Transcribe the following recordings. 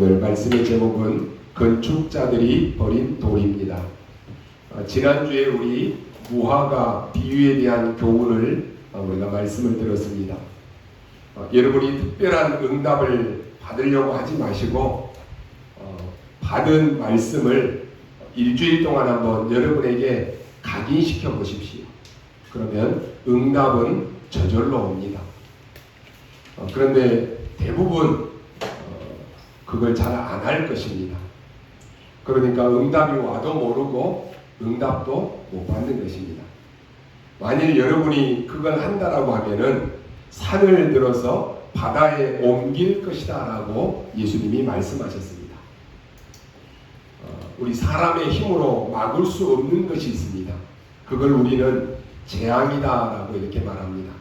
오늘 말씀의 제목은 건축자들이 버린 돌입니다. 지난주에 우리 무화과 비유에 대한 교훈을 우리가 말씀을 들었습니다. 여러분이 특별한 응답을 받으려고 하지 마시고 받은 말씀을 일주일 동안 한번 여러분에게 각인시켜 보십시오. 그러면 응답은 저절로 옵니다. 그런데 대부분 그걸 잘 안 할 것입니다. 그러니까 응답이 와도 모르고 응답도 못 받는 것입니다. 만일 여러분이 그걸 한다라고 하면은 산을 들어서 바다에 옮길 것이다 라고 예수님이 말씀하셨습니다. 우리 사람의 힘으로 막을 수 없는 것이 있습니다. 그걸 우리는 재앙이다 라고 이렇게 말합니다.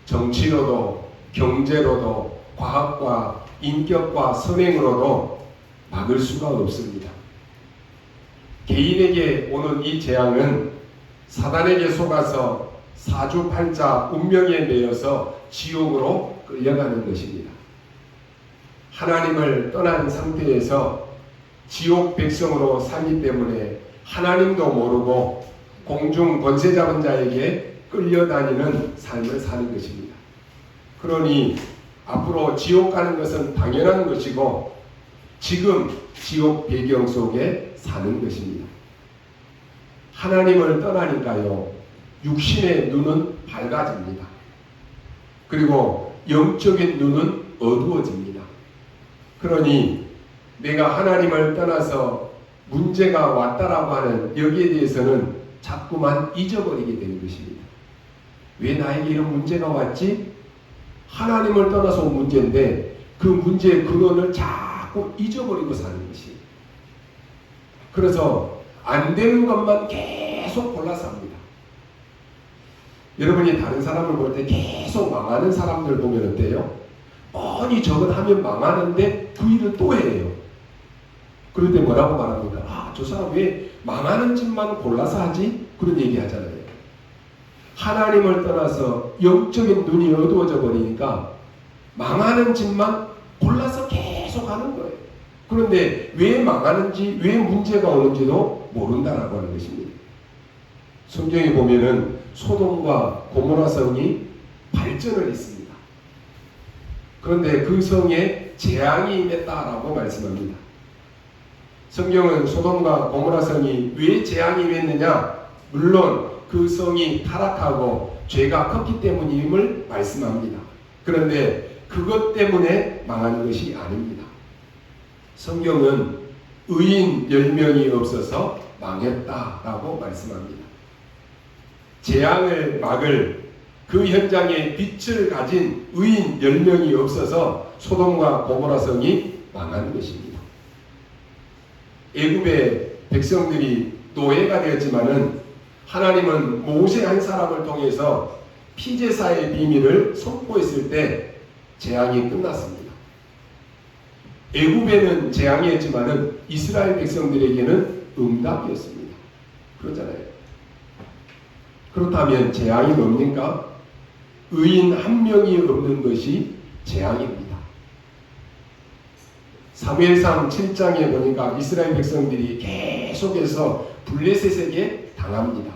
정치로도 경제로도 과학과 인격과 선행으로도 막을 수가 없습니다. 개인에게 오는 이 재앙은 사단에게 속아서 사주팔자 운명에 매여서 지옥으로 끌려가는 것입니다. 하나님을 떠난 상태에서 지옥 백성으로 살기 때문에 하나님도 모르고 공중 권세 잡은 자에게 끌려다니는 삶을 사는 것입니다. 그러니 앞으로 지옥 가는 것은 당연한 것이고 지금 지옥 배경 속에 사는 것입니다. 하나님을 떠나니까요, 육신의 눈은 밝아집니다. 그리고 영적인 눈은 어두워집니다. 그러니 내가 하나님을 떠나서 문제가 왔다라고 하는 여기에 대해서는 자꾸만 잊어버리게 되는 것입니다. 왜 나에게 이런 문제가 왔지? 하나님을 떠나서 온 문제인데 그 문제의 근원을 자꾸 잊어버리고 사는 것이. 그래서 안 되는 것만 계속 골라서 합니다. 여러분이 다른 사람을 볼 때 계속 망하는 사람들 보면 어때요? 뻔히 저건 하면 망하는데 그 일을 또 해요. 그럴 때 뭐라고 말합니까? 저 사람 왜 망하는 짓만 골라서 하지? 그런 얘기 하잖아요. 하나님을 떠나서 영적인 눈이 어두워져 버리니까 망하는 짓만 골라서 계속 하는 거예요. 그런데 왜 망하는지, 왜 문제가 오는지도 모른다라고 하는 것입니다. 성경에 보면은 소돔과 고모라 성이 발전을 했습니다. 그런데 그 성에 재앙이 임했다라고 말씀합니다. 성경은 소돔과 고모라 성이 왜 재앙이 임했느냐? 물론 그 성이 타락하고 죄가 컸기 때문임을 말씀합니다. 그런데 그것 때문에 망한 것이 아닙니다. 성경은 의인 10명이 없어서 망했다라고 말씀합니다. 재앙을 막을 그 현장에 빛을 가진 의인 10명이 없어서 소돔과 고모라 성이 망한 것입니다. 애굽의 백성들이 노예가 되었지만은 하나님은 모세 한 사람을 통해서 피제사의 비밀을 선포했을 때 재앙이 끝났습니다. 애굽에는 재앙이었지만은 이스라엘 백성들에게는 응답이었습니다. 그렇잖아요. 그렇다면 재앙이 뭡니까? 의인 한 명이 없는 것이 재앙입니다. 사무엘상 7장에 보니까 이스라엘 백성들이 계속해서 블레셋에게 당합니다.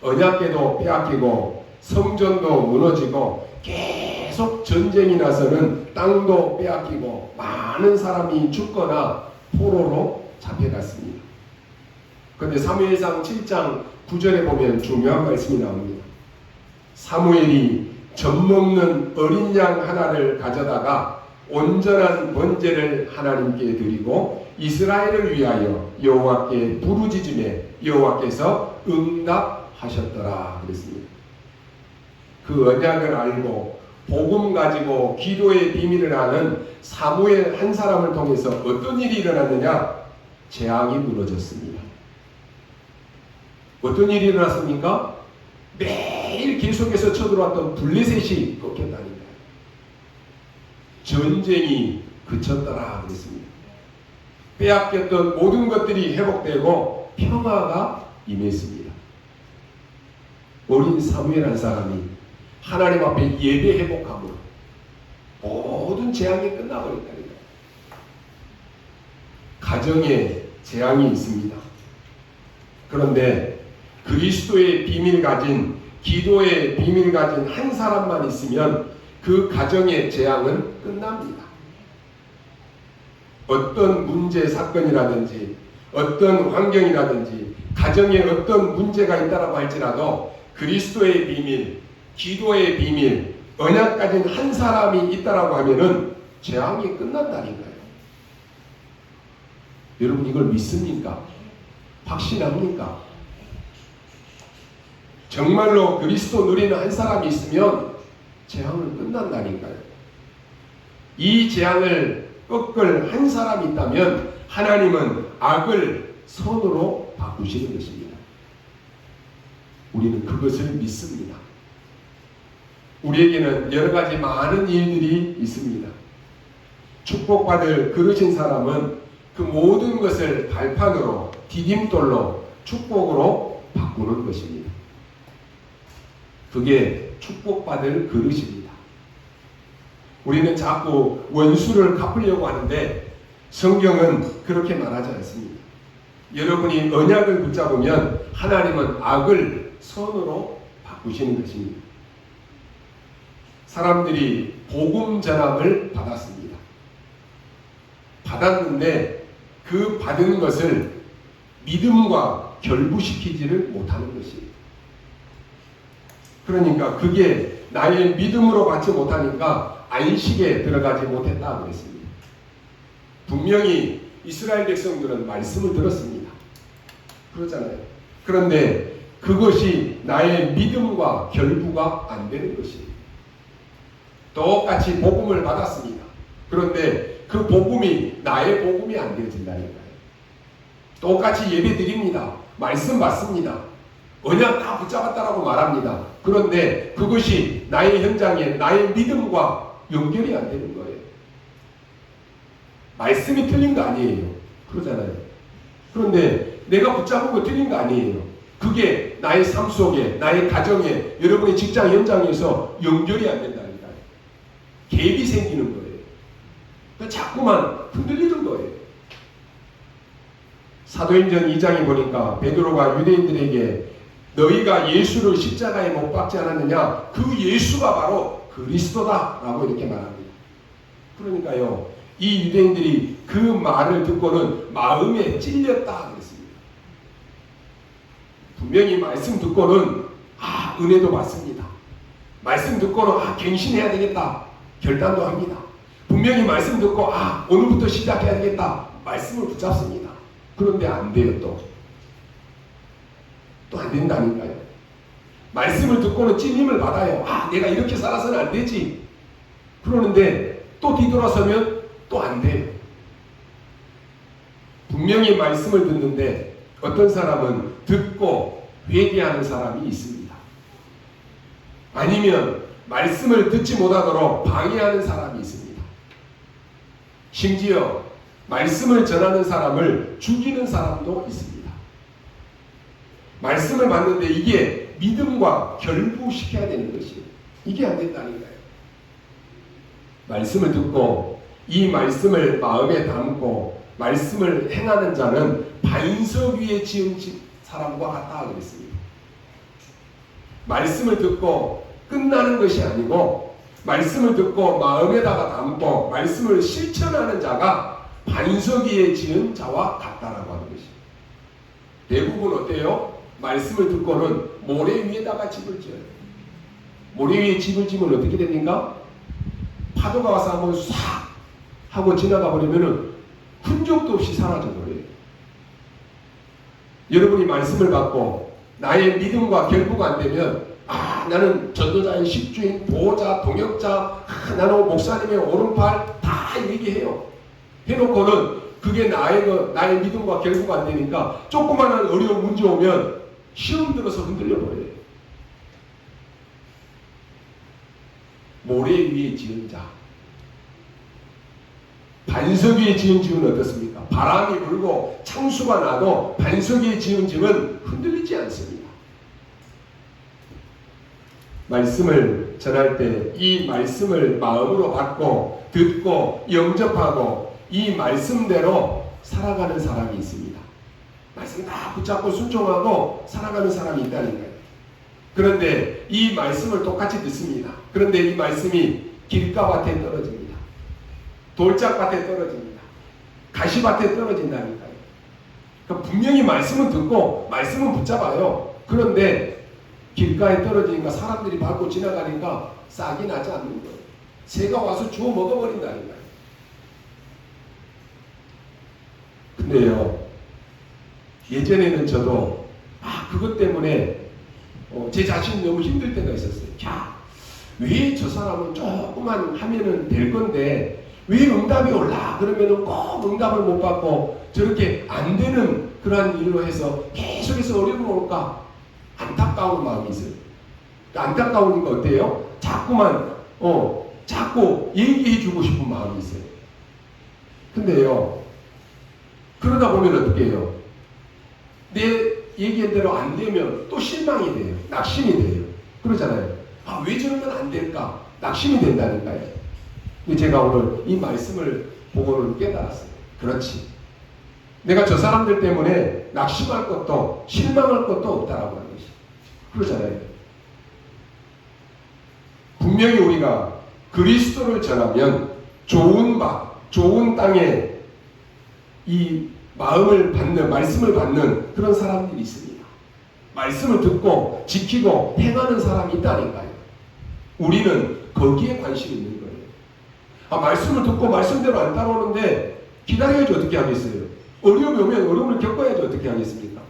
언약궤도 빼앗기고 성전도 무너지고 계속 전쟁이 나서는 땅도 빼앗기고 많은 사람이 죽거나 포로로 잡혀갔습니다. 그런데 사무엘상 7장 9절에 보면 중요한 말씀이 나옵니다. 사무엘이 젖먹는 어린 양 하나를 가져다가 온전한 번제를 하나님께 드리고 이스라엘을 위하여 여호와께 부르짖음에 여호와께서 응답하셨더라 그랬습니다. 그 언약을 알고 복음 가지고 기도의 비밀을 아는 사무엘 한 사람을 통해서 어떤 일이 일어났느냐? 재앙이 무너졌습니다. 어떤 일이 일어났습니까? 매일 계속해서 쳐들어왔던 블레셋이 꺾였다니까요. 전쟁이 그쳤더라 그랬습니다. 빼앗겼던 모든 것들이 회복되고 평화가 임했습니다. 어린 사무엘 한 사람이 하나님 앞에 예배 회복함으로 모든 재앙이 끝나버렸다니까요. 가정에 재앙이 있습니다. 그런데 그리스도의 비밀 가진, 기도의 비밀 가진 한 사람만 있으면 그 가정의 재앙은 끝납니다. 어떤 문제 사건이라든지 어떤 환경이라든지 가정에 어떤 문제가 있다라고 할지라도 그리스도의 비밀, 기도의 비밀, 언약 가진 한 사람이 있다라고 하면은 재앙이 끝난다니까요. 여러분 이걸 믿습니까? 확신합니까? 정말로 그리스도 누리는 한 사람이 있으면 재앙은 끝난다니까요. 이 재앙을 꺾을 한 사람이 있다면 하나님은 악을 선으로 바꾸시는 것입니다. 우리는 그것을 믿습니다. 우리에게는 여러 가지 많은 일들이 있습니다. 축복받을 그러신 사람은 그 모든 것을 발판으로 디딤돌로 축복으로 바꾸는 것입니다. 그게 축복받을 그릇입니다. 우리는 자꾸 원수를 갚으려고 하는데 성경은 그렇게 말하지 않습니다. 여러분이 언약을 붙잡으면 하나님은 악을 선으로 바꾸시는 것입니다. 사람들이 복음 전함을 받았습니다. 받았는데 그 받은 것을 믿음과 결부시키지를 못하는 것입니다. 그러니까 그게 나의 믿음으로 받지 못하니까 안식에 들어가지 못했다고 했습니다. 분명히 이스라엘 백성들은 말씀을 들었습니다. 그러잖아요. 그런데 그것이 나의 믿음과 결부가 안 되는 것입니다. 똑같이 복음을 받았습니다. 그런데 그 복음이 나의 복음이 안 되어진다니까요. 똑같이 예배 드립니다. 말씀 받습니다. 언약 다 붙잡았다라고 말합니다. 그런데 그것이 나의 현장에 나의 믿음과 연결이 안 되는 거예요. 말씀이 틀린 거 아니에요. 그러잖아요. 그런데 내가 붙잡은 거 틀린 거 아니에요. 그게 나의 삶 속에, 나의 가정에, 여러분의 직장 현장에서 연결이 안 된다니까요. 갭이 생기는 거예요. 그러니까 자꾸만 흔들리는 거예요. 사도행전 2장에 보니까 베드로가 유대인들에게 너희가 예수를 십자가에 못 박지 않았느냐? 그 예수가 바로 그리스도다 라고 이렇게 말합니다. 그러니까요, 이 유대인들이 그 말을 듣고는 마음에 찔렸다 그랬습니다. 분명히 말씀 듣고는 은혜도 받습니다. 말씀 듣고는 갱신해야 되겠다 결단도 합니다. 분명히 말씀 듣고 오늘부터 시작해야 되겠다 말씀을 붙잡습니다. 그런데 안 돼요. 또 안 된다니까요. 말씀을 듣고는 찔림을 받아요. 내가 이렇게 살아서는 안 되지. 그러는데 또 뒤돌아서면 또 안 돼요. 분명히 말씀을 듣는데 어떤 사람은 듣고 회개하는 사람이 있습니다. 아니면 말씀을 듣지 못하도록 방해하는 사람이 있습니다. 심지어 말씀을 전하는 사람을 죽이는 사람도 있습니다. 말씀을 받는데 이게 믿음과 결부시켜야 되는 것이에요. 이게 안 된다니까요. 말씀을 듣고 이 말씀을 마음에 담고 말씀을 행하는 자는 반석 위에 지은 사람과 같다 그랬습니다. 말씀을 듣고 끝나는 것이 아니고 말씀을 듣고 마음에다가 담고 말씀을 실천하는 자가 반석 위에 지은 자와 같다라고 하는 것입니다. 대부분 어때요? 말씀을 듣고는 모래 위에다가 집을 지어요. 모래 위에 집을 지면 어떻게 됩니까? 파도가 와서 한번 싹 하고 지나가 버리면은 흔적도 없이 사라져 버려요. 여러분이 말씀을 받고 나의 믿음과 결부가 안 되면 나는 전도자의 식주인, 보호자, 동역자, 나는 목사님의 오른팔 다 얘기해요. 해놓고는 그게 나의 믿음과 결부가 안 되니까 조그마한 어려운 문제 오면 시험 들어서 흔들려 버려요. 모래 위에 지은 자. 반석 위에 지은 집은 어떻습니까? 바람이 불고 창수가 나도 반석 위에 지은 집은 흔들리지 않습니다. 말씀을 전할 때 이 말씀을 마음으로 받고 듣고 영접하고 이 말씀대로 살아가는 사람이 있습니다. 말씀 다 붙잡고 순종하고 살아가는 사람이 있다니까요. 그런데 이 말씀을 똑같이 듣습니다. 그런데 이 말씀이 길가밭에 떨어집니다. 돌짝밭에 떨어집니다. 가시밭에 떨어진다니까요. 그러니까 분명히 말씀은 듣고 말씀은 붙잡아요. 그런데 길가에 떨어지니까 사람들이 밟고 지나가니까 싹이 나지 않는 거예요. 새가 와서 주워 먹어버린다니까요. 근데요, 예전에는 저도 그것 때문에 제 자신이 너무 힘들 때가 있었어요. 왜 저 사람은 조금만 하면은 될 건데 왜 응답이 올라? 그러면은 꼭 응답을 못 받고 저렇게 안 되는 그러한 일로 해서 계속해서 어려움이 올까? 안타까운 마음이 있어요. 안타까우니까 어때요? 자꾸 얘기해 주고 싶은 마음이 있어요. 근데요, 그러다 보면 어떻게 해요? 내 얘기한 대로 안 되면 또 실망이 돼요. 낙심이 돼요. 그러잖아요. 왜 저러면 안 될까? 낙심이 된다니까요. 근데 제가 오늘 이 말씀을 보고는 깨달았어요. 그렇지. 내가 저 사람들 때문에 낙심할 것도 실망할 것도 없다라고 하는 것이. 그러잖아요. 분명히 우리가 그리스도를 전하면 좋은 땅에 이 마음을 받는, 말씀을 받는 그런 사람들이 있습니다. 말씀을 듣고 지키고 행하는 사람이 있다니까요. 우리는 거기에 관심이 있는 거예요. 말씀을 듣고 말씀대로 안 따라오는데 기다려야지 어떻게 하겠어요? 어려움이 오면 어려움을 겪어야지 어떻게 하겠습니까?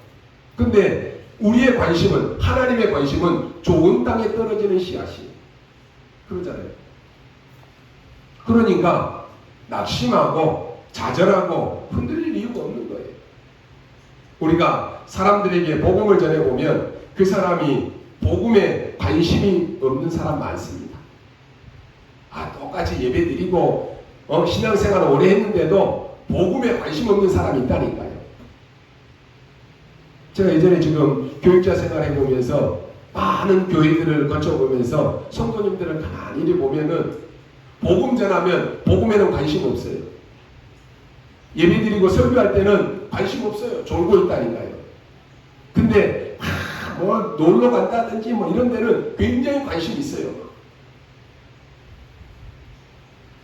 근데 우리의 관심은, 하나님의 관심은 좋은 땅에 떨어지는 씨앗이에요. 그러잖아요. 그러니까 낙심하고 좌절하고 흔들릴 이유가 없는 거예요. 우리가 사람들에게 복음을 전해보면 그 사람이 복음에 관심이 없는 사람 많습니다. 똑같이 예배 드리고 신앙생활을 오래 했는데도 복음에 관심 없는 사람이 있다니까요. 제가 예전에 지금 교육자 생활 해보면서 많은 교회들을 거쳐보면서 성도님들을 가만히 보면은 복음 전하면 복음에는 관심 없어요. 예배 드리고 설교할 때는 관심 없어요. 졸고 있다니까요. 근데 놀러 간다든지 이런 데는 굉장히 관심이 있어요.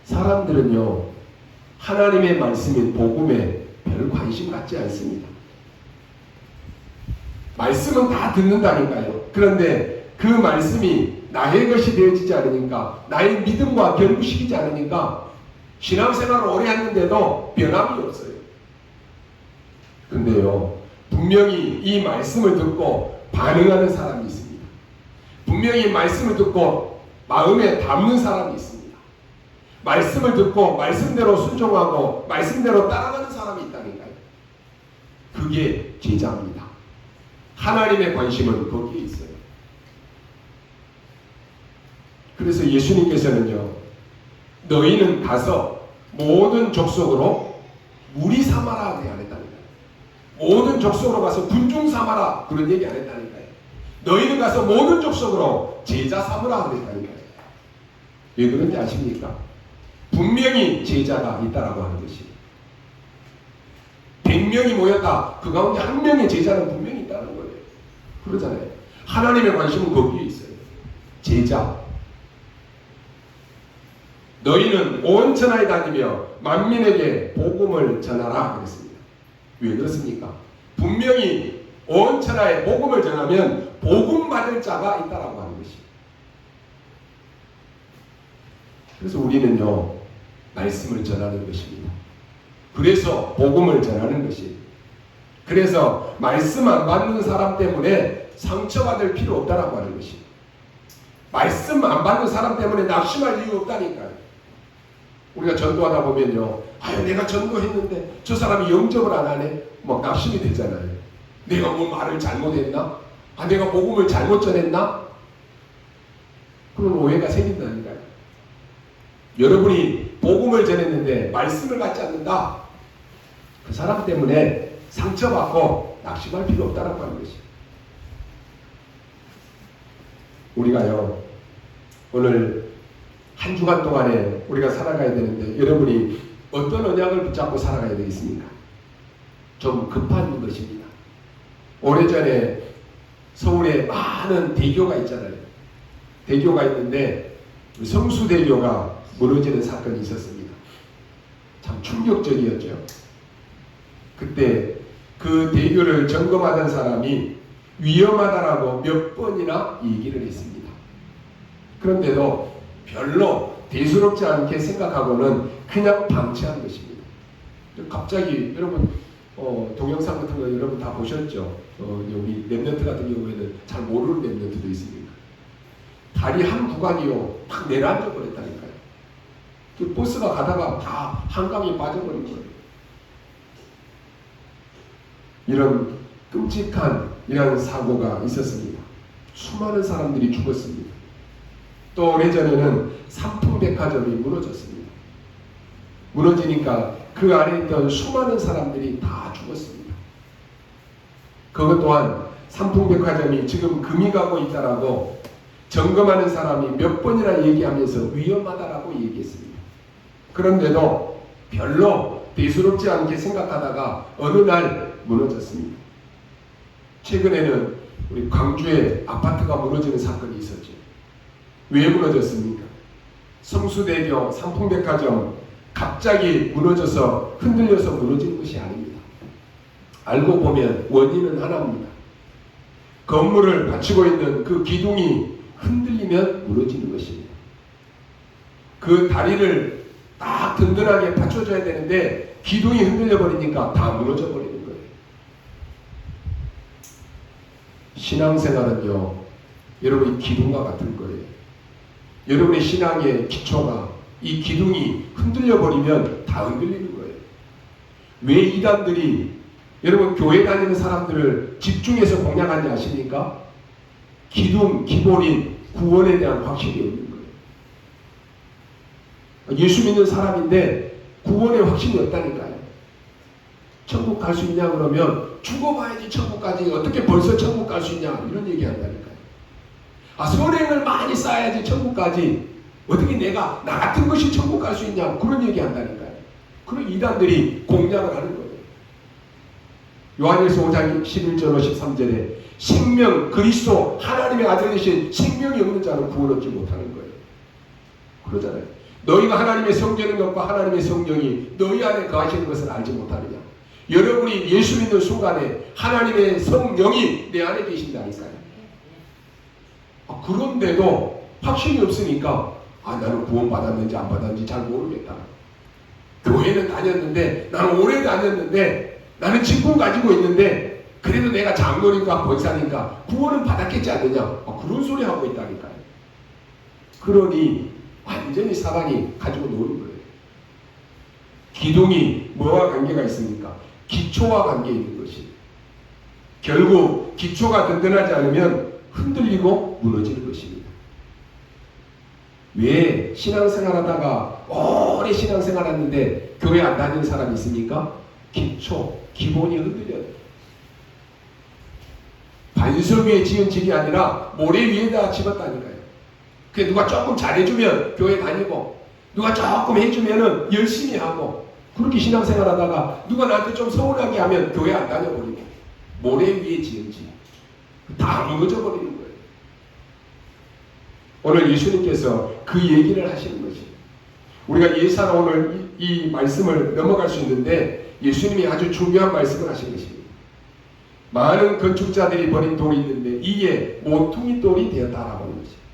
사람들은요, 하나님의 말씀인 복음에 별 관심 갖지 않습니다. 말씀은 다 듣는다니까요. 그런데 그 말씀이 나의 것이 되어지지 않으니까, 나의 믿음과 결부시키지 않으니까 신앙생활을 오래 했는데도 변함이 없어요. 근데요, 분명히 이 말씀을 듣고 반응하는 사람이 있습니다. 분명히 말씀을 듣고 마음에 담는 사람이 있습니다. 말씀을 듣고 말씀대로 순종하고 말씀대로 따라가는 사람이 있다니까요. 그게 제자입니다. 하나님의 관심은 거기에 있어요. 그래서 예수님께서는요, 너희는 가서 모든 족속으로 무리 삼아라 안 했다니까요. 모든 족속으로 가서 군중 삼아라 그런 얘기 안 했다니까요. 너희는 가서 모든 족속으로 제자 삼으라 그랬다니까요. 왜 그런지 아십니까? 분명히 제자가 있다라고 하는 것이. 100명이 모였다. 그 가운데 한 명의 제자는 분명히 있다는 거예요. 그러잖아요. 하나님의 관심은 거기에 있어요. 제자. 너희는 온 천하에 다니며 만민에게 복음을 전하라 그랬습니다. 왜 그렇습니까? 분명히 온 천하에 복음을 전하면 복음 받을 자가 있다라고 하는 것이. 그래서 우리는요, 말씀을 전하는 것입니다. 그래서 복음을 전하는 것이. 그래서 말씀 안 받는 사람 때문에 상처받을 필요 없다라고 하는 것이. 말씀 안 받는 사람 때문에 낙심할 이유 없다니까요. 우리가 전도하다 보면요, 내가 전도했는데 저 사람이 영접을 안 하네? 낙심이 되잖아요. 내가 뭐 말을 잘못했나? 내가 복음을 잘못 전했나? 그런 오해가 생긴다니까요. 여러분이 복음을 전했는데 말씀을 갖지 않는다. 그 사람 때문에 상처받고 낙심할 필요 없다라고 하는 것이. 우리가요, 오늘 한 주간 동안에 우리가 살아가야 되는데 여러분이 어떤 언약을 붙잡고 살아가야 되겠습니까? 좀 급한 것입니다. 오래전에 서울에 많은 대교가 있잖아요. 대교가 있는데 성수대교가 무너지는 사건이 있었습니다. 참 충격적이었죠. 그때 그 대교를 점검하던 사람이 위험하다라고 몇 번이나 얘기를 했습니다. 그런데도 별로 대수롭지 않게 생각하고는 그냥 방치한 것입니다. 갑자기 여러분 동영상 같은 거 여러분 다 보셨죠? 여기 랩런트 같은 경우에는 잘 모르는 랩런트도 있습니다. 다리 한 구간이요 탁 내려앉아 버렸다니까요. 그 버스가 가다가 다 한강에 빠져버린 거예요. 이런 끔찍한 이런 사고가 있었습니다. 수많은 사람들이 죽었습니다. 또 오래전에는 삼풍백화점이 무너졌습니다. 무너지니까 그 안에 있던 수많은 사람들이 다 죽었습니다. 그것 또한 삼풍백화점이 지금 금이 가고 있다라고 점검하는 사람이 몇 번이나 얘기하면서 위험하다라고 얘기했습니다. 그런데도 별로 대수롭지 않게 생각하다가 어느 날 무너졌습니다. 최근에는 우리 광주에 아파트가 무너지는 사건이 있었죠. 왜 무너졌습니까? 성수대교 삼풍백화점 갑자기 무너져서 흔들려서 무너지는 것이 아닙니다. 알고 보면 원인은 하나입니다. 건물을 받치고 있는 그 기둥이 흔들리면 무너지는 것입니다. 그 다리를 딱 든든하게 받쳐줘야 되는데 기둥이 흔들려 버리니까 다 무너져 버리는 거예요. 신앙생활은요, 여러분이 기둥과 같은 거예요. 여러분의 신앙의 기초가 이 기둥이 흔들려 버리면 다 흔들리는 거예요. 왜 이단들이 여러분 교회 다니는 사람들을 집중해서 공략하는지 아십니까? 기둥, 기본인 구원에 대한 확신이 없는 거예요. 예수 믿는 사람인데 구원의 확신이 없다니까요. 천국 갈 수 있냐 그러면 죽어봐야지 천국까지 어떻게 벌써 천국 갈 수 있냐 이런 얘기 한다니까요. 선행을 많이 쌓아야지 천국까지 어떻게 내가 나 같은 것이 천국 갈 수 있냐 그런 얘기 한다니까요. 그런 이단들이 공략을 하는 거예요. 요한일서 5장 11절 13절에 생명 그리스도 하나님의 아들 되신 생명이 없는 자는 구원 얻지 못하는 거예요. 그러잖아요. 너희가 하나님의 성전인 것과 하나님의 성령이 너희 안에 거하시는 것을 알지 못하느냐. 여러분이 예수 믿는 순간에 하나님의 성령이 내 안에 계신다니까요. 그런데도 확신이 없으니까 나는 구원 받았는지 안 받았는지 잘 모르겠다. 교회는 다녔는데 나는 오래 다녔는데 나는 직분 가지고 있는데 그래도 내가 장로니까 권사니까 구원은 받았겠지 않느냐. 그런 소리 하고 있다니까요. 그러니 완전히 사단이 가지고 노는 거예요. 기둥이 뭐와 관계가 있습니까? 기초와 관계 있는 것이. 결국 기초가 든든하지 않으면 흔들리고 무너지는 것입니다. 왜 신앙생활 하다가 오래 신앙생활 했는데 교회 안 다니는 사람이 있습니까? 기초, 기본이 흔들려요. 반석 위에 지은 집이 아니라 모래 위에다 집었다니까요. 그 누가 조금 잘해주면 교회 다니고 누가 조금 해주면은 열심히 하고 그렇게 신앙생활 하다가 누가 나한테 좀 서운하게 하면 교회 안 다녀버리고 모래 위에 지은 집 다 무너져 버리는 거예요. 오늘 예수님께서 그 얘기를 하시는 것이에요. 우리가 예사로 오늘 이 말씀을 넘어갈 수 있는데 예수님이 아주 중요한 말씀을 하신 것입니다. 많은 건축자들이 버린 돌이 있는데 이에 모퉁이 돌이 되었다라고 하는 것이에요.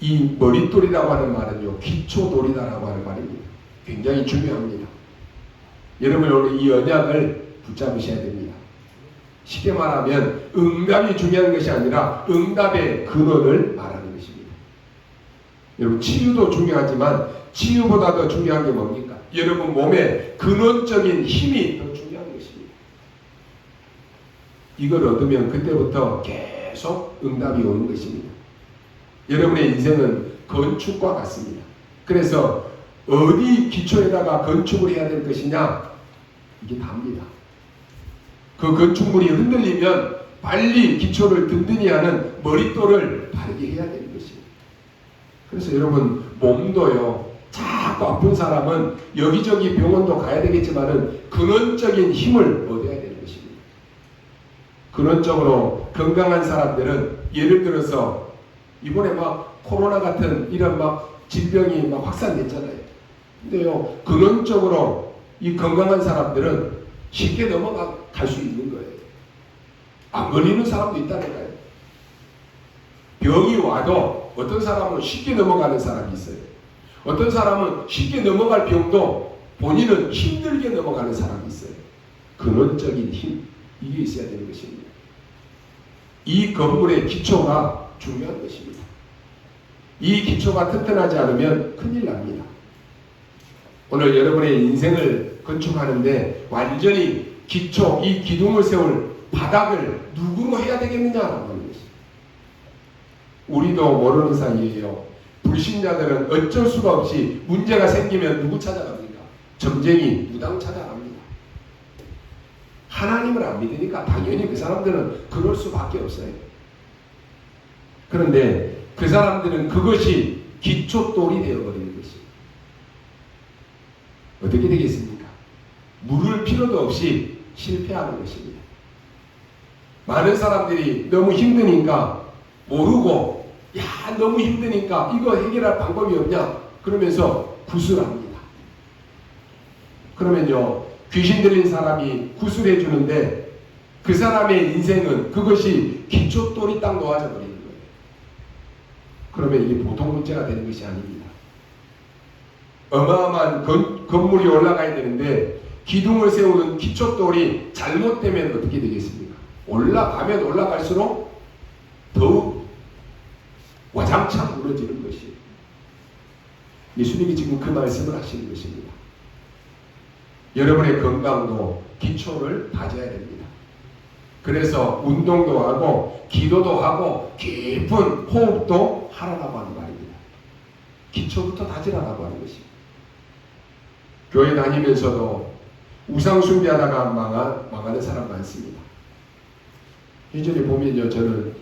이 머릿돌이라고 하는 말은요, 기초돌이다라고 하는 말입니다. 굉장히 중요합니다. 여러분 오늘 이 언약을 붙잡으셔야 됩니다. 쉽게 말하면 응답이 중요한 것이 아니라 응답의 근원을 말하는 것입니다. 여러분 치유도 중요하지만 치유보다 더 중요한 게 뭡니까? 여러분 몸에 근원적인 힘이 더 중요한 것입니다. 이걸 얻으면 그때부터 계속 응답이 오는 것입니다. 여러분의 인생은 건축과 같습니다. 그래서 어디 기초에다가 건축을 해야 될 것이냐 이게 답니다. 그 건축물이 흔들리면 빨리 기초를 든든히 하는 머릿돌을 바르게 해야 되는 것입니다. 그래서 여러분 몸도요 자꾸 자꾸 아픈 사람은 여기저기 병원도 가야 되겠지만은 근원적인 힘을 얻어야 되는 것입니다. 근원적으로 건강한 사람들은 예를 들어서 이번에 막 코로나 같은 이런 막 질병이 막 확산됐잖아요. 근데요, 근원적으로 이 건강한 사람들은 쉽게 넘어갈 수 있는 거예요. 안 걸리는 사람도 있다니까요. 병이 와도 어떤 사람은 쉽게 넘어가는 사람이 있어요. 어떤 사람은 쉽게 넘어갈 병도 본인은 힘들게 넘어가는 사람이 있어요. 근원적인 힘, 이게 있어야 되는 것입니다. 이 건물의 기초가 중요한 것입니다. 이 기초가 튼튼하지 않으면 큰일 납니다. 오늘 여러분의 인생을 건축하는데 완전히 기초, 이 기둥을 세울 바닥을 누구로 해야 되겠느냐라고 하는 것입니다. 우리도 모르는 사이에요. 불신자들은 어쩔 수가 없이 문제가 생기면 누구 찾아갑니까? 점쟁이, 무당 찾아갑니다. 하나님을 안 믿으니까 당연히 그 사람들은 그럴 수밖에 없어요. 그런데 그 사람들은 그것이 기초돌이 되어버리는 것입니다. 어떻게 되겠습니까? 물을 필요도 없이 실패하는 것입니다. 많은 사람들이 너무 힘드니까 모르고, 야, 너무 힘드니까 이거 해결할 방법이 없냐? 그러면서 구술합니다. 그러면요, 귀신 들린 사람이 구술해 주는데 그 사람의 인생은 그것이 기초돌이 딱 놓아져 버리는 거예요. 그러면 이게 보통 문제가 되는 것이 아닙니다. 어마어마한 건물이 올라가야 되는데 기둥을 세우는 기초돌이 잘못되면 어떻게 되겠습니까? 올라가면 올라갈수록 더욱 와장창 무너지는 것이에요. 예수님이 지금 그 말씀을 하시는 것입니다. 여러분의 건강도 기초를 다져야 됩니다. 그래서 운동도 하고 기도도 하고 깊은 호흡도 하라고 하는 말입니다. 기초부터 다지라고 하는 것입니다. 교회 다니면서도 우상 숭배하다가 망하는 사람 많습니다. 예전에 보면요, 저는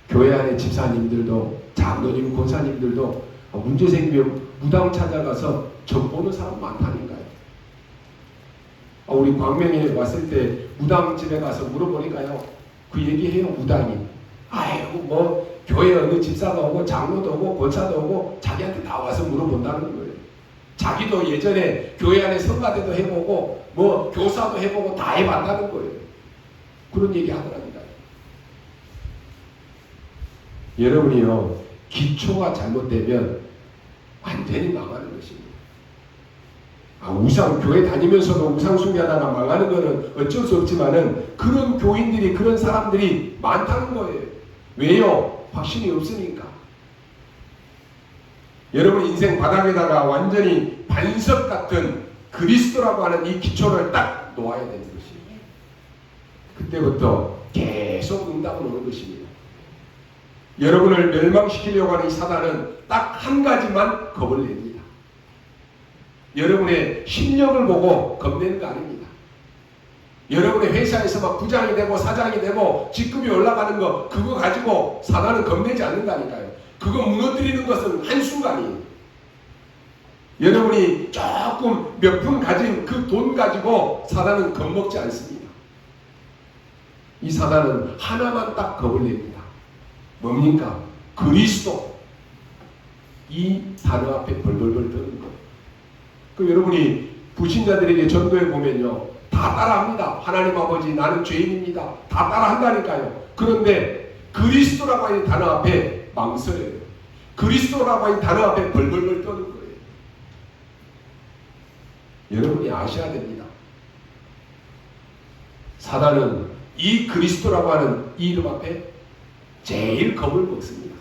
교회 안에 집사님들도 장로님, 권사님들도 문제 생기면 무당 찾아가서 점 보는 사람 많다니까요. 우리 광명에 왔을 때 무당 집에 가서 물어보니까요, 그 얘기해요. 무당이 아이고 뭐 교회 어느 집사도 오고 장로도 오고 권사도 오고 자기한테 다 와서 물어본다는 거예요. 자기도 예전에 교회 안에 성가대도 해보고 뭐 교사도 해보고 다 해봤다는 거예요. 그런 얘기 하더라고요. 여러분이요, 기초가 잘못되면 완전히 망하는 것입니다. 우상 교회 다니면서도 우상 숭배하다가 망하는 것은 어쩔 수 없지만은 그런 교인들이, 그런 사람들이 많다는 거예요. 왜요? 확신이 없으니까. 여러분 인생 바닥에다가 완전히 반석 같은 그리스도라고 하는 이 기초를 딱 놓아야 되는 것입니다. 그때부터 계속 응답은 오는 것입니다. 여러분을 멸망시키려고 하는 이 사단은 딱 한 가지만 겁을 냅니다. 여러분의 실력을 보고 겁내는 거 아닙니다. 여러분의 회사에서 막 부장이 되고 사장이 되고 직급이 올라가는 거, 그거 가지고 사단은 겁내지 않는다니까요. 그거 무너뜨리는 것은 한순간이에요. 여러분이 조금 몇 푼 가진 그 돈 가지고 사단은 겁먹지 않습니다. 이 사단은 하나만 딱 겁을 냅니다. 뭡니까? 그리스도. 이 단어 앞에 벌벌벌 떠는 거예요. 그 여러분이 불신자들에게 전도해 보면요, 다 따라합니다. 하나님 아버지, 나는 죄인입니다. 다 따라한다니까요. 그런데 그리스도라고 하는 단어 앞에 망설여요. 그리스도라고 하는 단어 앞에 벌벌벌 떠는 거예요. 여러분이 아셔야 됩니다. 사단은 이 그리스도라고 하는 이 이름 앞에 제일 겁을 먹습니다.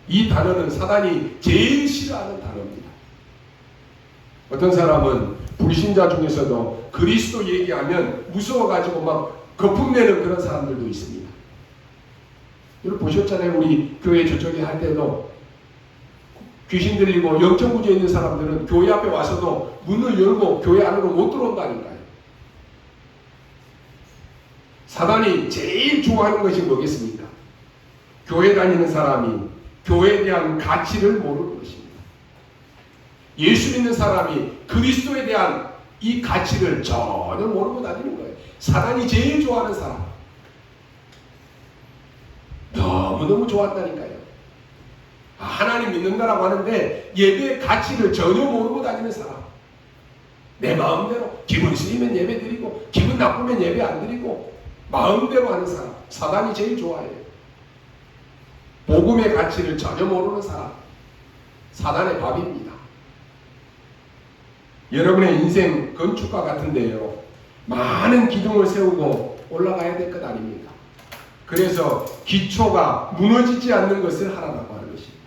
이 단어는 사단이 제일 싫어하는 단어입니다. 어떤 사람은 불신자 중에서도 그리스도 얘기하면 무서워가지고 막 거품내는 그런 사람들도 있습니다. 여러분 보셨잖아요. 우리 교회 저쪽에 할 때도 귀신 들리고 영적무죄 있는 사람들은 교회 앞에 와서도 문을 열고 교회 안으로 못 들어온다니까요. 사단이 제일 좋아하는 것이 뭐겠습니까? 교회 다니는 사람이 교회에 대한 가치를 모르는 것입니다. 예수 믿는 사람이 그리스도에 대한 이 가치를 전혀 모르고 다니는 거예요. 사단이 제일 좋아하는 사람. 너무너무 좋아한다니까요. 하나님 믿는다라고 하는데 예배의 가치를 전혀 모르고 다니는 사람. 내 마음대로 기분 쓰이면 예배 드리고 기분 나쁘면 예배 안 드리고 마음대로 하는 사람. 사단이 제일 좋아해요. 복음의 가치를 전혀 모르는 사람. 사단의 밥입니다. 여러분의 인생 건축과 같은데요. 많은 기둥을 세우고 올라가야 될 것 아닙니까? 그래서 기초가 무너지지 않는 것을 하라고 하는 것입니다.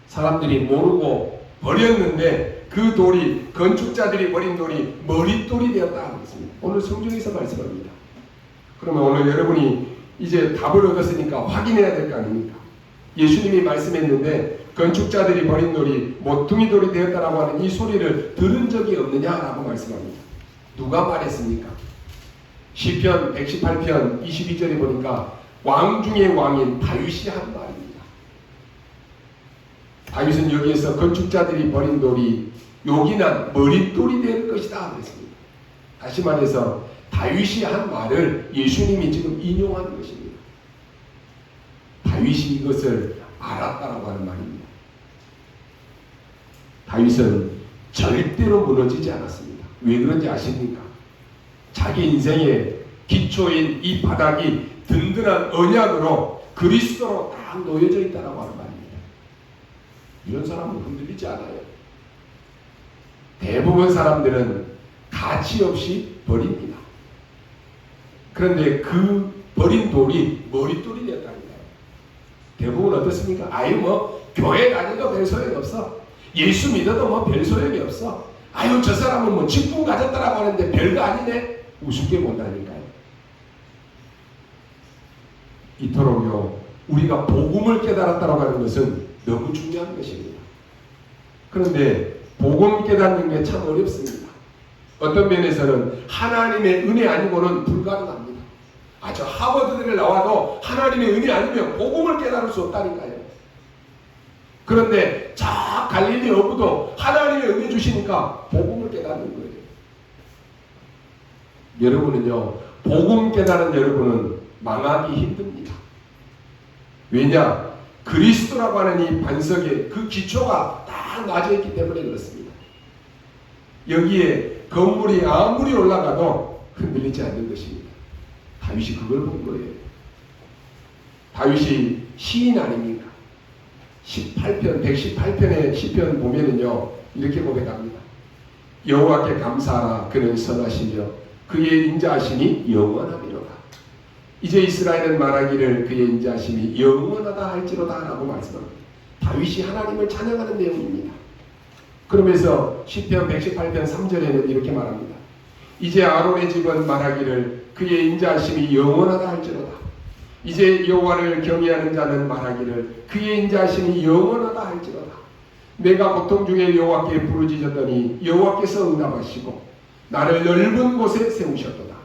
사람들이 모르고 버렸는데 그 돌이 건축자들이 버린 돌이 머릿돌이 되었다 하겠습니다. 오늘 성경에서 말씀합니다. 그러면 오늘 여러분이 이제 답을 얻었으니까 확인해야 될 거 아닙니까? 예수님이 말씀했는데 건축자들이 버린 돌이 모퉁이 돌이 되었다라고 하는 이 소리를 들은 적이 없느냐라고 말씀합니다. 누가 말했습니까? 시편 118편 22절에 보니까 왕 중의 왕인 다윗이 한 말입니다. 다윗은 여기에서 건축자들이 버린 돌이 요긴한 머릿돌이 될 것이다 그랬습니다. 다시 말해서 다윗이 한 말을 예수님이 지금 인용하는 것입니다. 다윗이 이것을 알았다라고 하는 말입니다. 다윗은 절대로 무너지지 않았습니다. 왜 그런지 아십니까? 자기 인생의 기초인 이 바닥이 든든한 언약으로 그리스도로 딱 놓여져 있다라고 하는 말입니다. 이런 사람은 흔들리지 않아요. 대부분 사람들은 가치 없이 버립니다. 그런데 그 버린 돌이 머릿돌이 되었다는 거예요. 대부분 어떻습니까? 아유 교회 다녀도 별 소용이 없어. 예수 믿어도 별 소용이 없어. 아유 저 사람은 직분 가졌다라고 하는데 별거 아니네. 우습게 본다니까요. 이토록요 우리가 복음을 깨달았다라고 하는 것은 너무 중요한 것입니다. 그런데 복음 깨닫는 게 참 어렵습니다. 어떤 면에서는 하나님의 은혜 아니고는 불가능합니다. 저 하버드를 나와도 하나님의 은혜 아니면 복음을 깨달을 수 없다니까요. 그런데 저 갈릴리 어부도 하나님의 은혜 주시니까 복음을 깨닫는 거예요. 여러분은요 복음 깨달은 여러분은 망하기 힘듭니다. 왜냐? 그리스도라고 하는 이 반석에 그 기초가 딱 낮아 있기 때문에 그렇습니다. 여기에 건물이 아무리 올라가도 흔들리지 않는 것입니다. 다윗이 그걸 본 거예요. 다윗이 시인 아닙니까? 118편의 시편 보면은요 이렇게 고백합니다. 여호와께 감사하라. 그는 선하시며 그의 인자하심이 영원하미로다. 이제 이스라엘은 말하기를 그의 인자하심이 영원하다 할지로다 라고 말씀합니다. 다윗이 하나님을 찬양하는 내용입니다. 그러면서 시편 118편 3절에는 이렇게 말합니다. 이제 아론의 집은 말하기를 그의 인자하심이 영원하다 할지로다. 이제 여호와를 경외하는 자는 말하기를 그의 인자하심이 영원하다 할지로다. 내가 고통 중에 여호와께 부르짖었더니 여호와께서 응답하시고 나를 넓은 곳에 세우셨도다.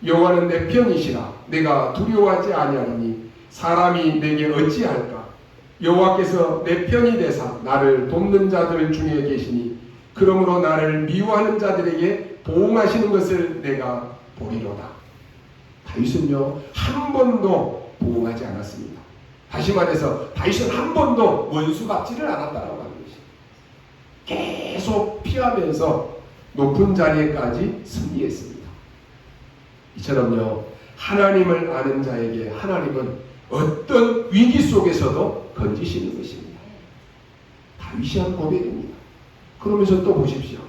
여호와는 내 편이시라. 내가 두려워하지 아니하리니 사람이 내게 어찌할까. 여호와께서 내 편이 되사 나를 돕는 자들 중에 계시니 그러므로 나를 미워하는 자들에게 보응하시는 것을 내가 보리로다. 다윗은요 한 번도 보응하지 않았습니다. 다시 말해서 다윗은 한 번도 원수 갚지를 않았다라고 하는 것입니다. 계속 피하면서 높은 자리에까지 승리했습니다. 이처럼요 하나님을 아는 자에게 하나님은 어떤 위기 속에서도 건지시는 것입니다. 다윗이 한 고백입니다. 그러면서 또 보십시오.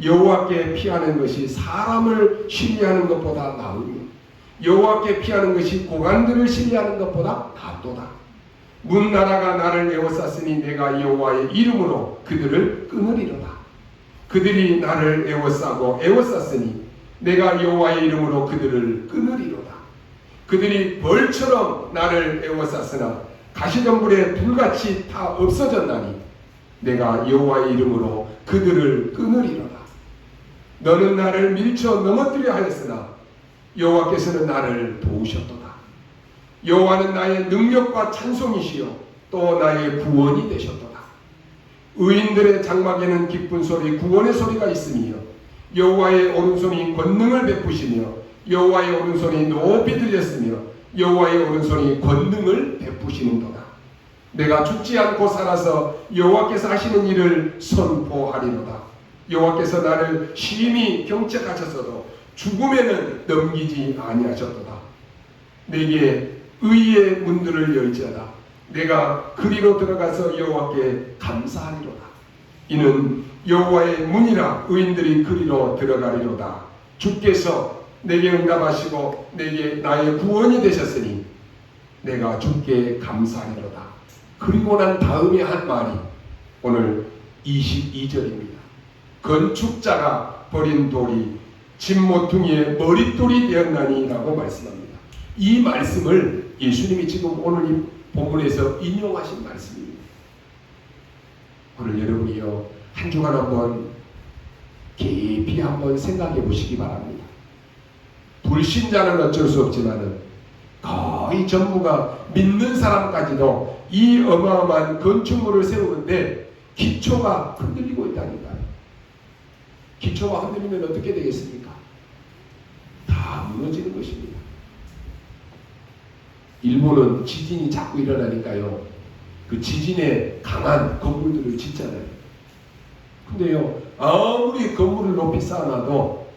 여호와께 피하는 것이 사람을 신뢰하는 것보다 나으며 여호와께 피하는 것이 고관들을 신뢰하는 것보다 낫도다. 문나라가 나를 에워쌌으니 내가 여호와의 이름으로 그들을 끊으리로다. 그들이 나를 에워쌌으니 내가 여호와의 이름으로 그들을 끊으리로다. 그들이 벌처럼 나를 에워쌌으나 가시덤불에 불같이 다 없어졌나니 내가 여호와의 이름으로 그들을 끊으리로다. 너는 나를 밀쳐 넘어뜨려 하였으나 여호와께서는 나를 도우셨도다. 여호와는 나의 능력과 찬송이시요 또 나의 구원이 되셨도다. 의인들의 장막에는 기쁜 소리, 구원의 소리가 있으며 여호와의 오른손이 권능을 베푸시며 여호와의 오른손이 높이 들렸으며 여호와의 오른손이 권능을 베푸시는도다. 내가 죽지 않고 살아서 여호와께서 하시는 일을 선포하리로다. 여호와께서 나를 심히 경책하셨어도 죽음에는 넘기지 아니하셨도다. 내게 의의 문들을 열지어다. 내가 그리로 들어가서 여호와께 감사하리로다. 이는 여호와의 문이라 의인들이 그리로 들어가리로다. 주께서 내게 응답하시고 내게 나의 구원이 되셨으니 내가 주께 감사하리로다. 그리고 난 다음에 한 말이 오늘 22절입니다. 건축자가 버린 돌이 진모퉁이의 머릿돌이 되었나니 라고 말씀합니다. 이 말씀을 예수님이 지금 오늘 이 본문에서 인용하신 말씀입니다. 오늘 여러분이요, 한 주간 한번 깊이 한번 생각해 보시기 바랍니다. 불신자는 어쩔 수 없지만은 거의 전부가 믿는 사람까지도 이 어마어마한 건축물을 세우는데 기초가 흔들리고 있다니까요. 기초가 흔들리면 어떻게 되겠습니까? 다 무너지는 것입니다. 일본은 지진이 자꾸 일어나니까요, 그 지진에 강한 건물들을 짓잖아요. 근데요, 아무리 건물을 높이 쌓아놔도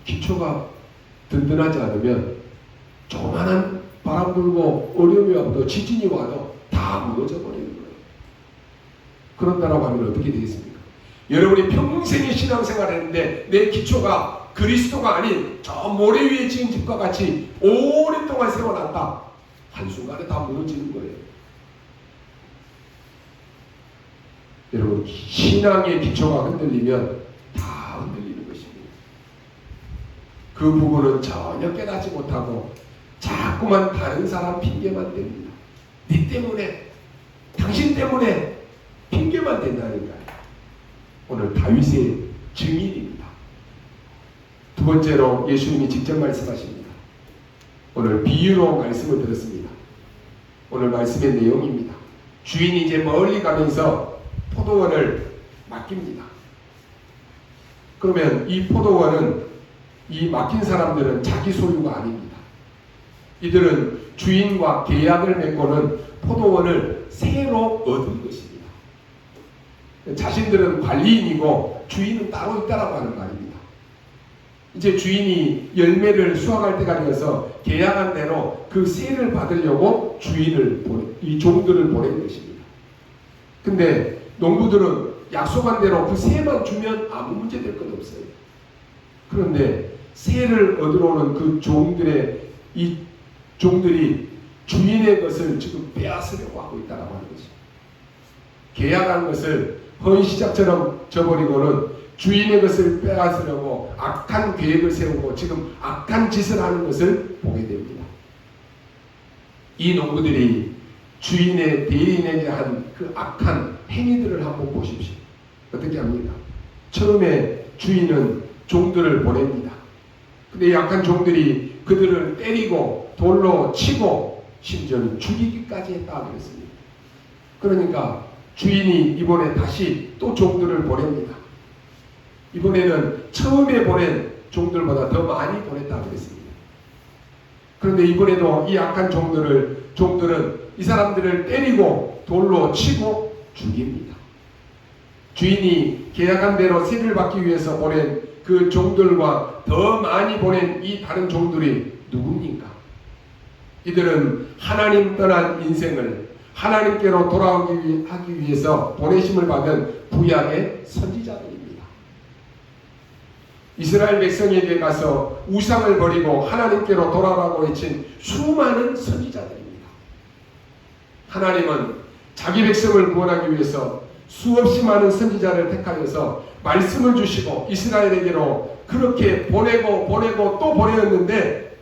기초가 든든하지 않으면 조그마한 바람 불고 어려움이 와도 지진이 와도 다 무너져 버리는 거예요. 그런다라고 하면 어떻게 되겠습니까? 여러분이 평생의 신앙생활을 했는데 내 기초가 그리스도가 아닌 저 모래 위에 지은 집과 같이 오랫동안 세워놨다. 한순간에 다 무너지는 거예요. 여러분, 신앙의 기초가 흔들리면 다 흔들리는 것입니다. 그 부분은 전혀 깨닫지 못하고 자꾸만 다른 사람 핑계만 댑니다. 네 때문에, 당신 때문에 핑계만 댄다니까요. 오늘 다윗의 증인입니다. 두 번째로 예수님이 직접 말씀하십니다. 오늘 비유로 말씀을 들었습니다. 오늘 말씀의 내용입니다. 주인이 이제 멀리 가면서 포도원을 맡깁니다. 그러면 이 포도원은 이 맡긴 사람들은 자기 소유가 아닙니다. 이들은 주인과 계약을 맺고는 포도원을 새로 얻은 것입니다. 자신들은 관리인이고 주인은 따로 있다라고 하는 말입니다. 이제 주인이 열매를 수확할 때가 되어서 계약한 대로 그 세를 받으려고 이 종들을 보낸 것입니다. 근데 농부들은 약속한 대로 그 세만 주면 아무 문제 될 것 없어요. 그런데 세를 얻으러 오는 그 이 종들이 주인의 것을 지금 빼앗으려고 하고 있다고 하는 것입니다. 계약한 것을 헌시작처럼 저버리고는 주인의 것을 빼앗으려고 악한 계획을 세우고 지금 악한 짓을 하는 것을 보게 됩니다. 이 농부들이 주인의 대리인에게 한 그 악한 행위들을 한번 보십시오. 어떻게 합니까? 처음에 주인은 종들을 보냅니다. 근데 이 악한 종들이 그들을 때리고 돌로 치고 심지어는 죽이기까지 했다 그랬습니다. 그러니까 주인이 이번에 다시 또 종들을 보냅니다. 이번에는 처음에 보낸 종들보다 더 많이 보냈다 그랬습니다. 그런데 이번에도 이 악한 종들은 이 사람들을 때리고 돌로 치고 죽입니다. 주인이 계약한 대로 세를 받기 위해서 보낸 그 종들과 더 많이 보낸 이 다른 종들이 누굽니까? 이들은 하나님 떠난 인생을 하나님께로 돌아오기 위해서 보내심을 받은 구약의 선지자들입니다. 이스라엘 백성에게 가서 우상을 버리고 하나님께로 돌아가고 외친 수많은 선지자들입니다. 하나님은 자기 백성을 구원하기 위해서 수없이 많은 선지자를 택하여서 말씀을 주시고 이스라엘에게로 그렇게 보내고 또 보내었는데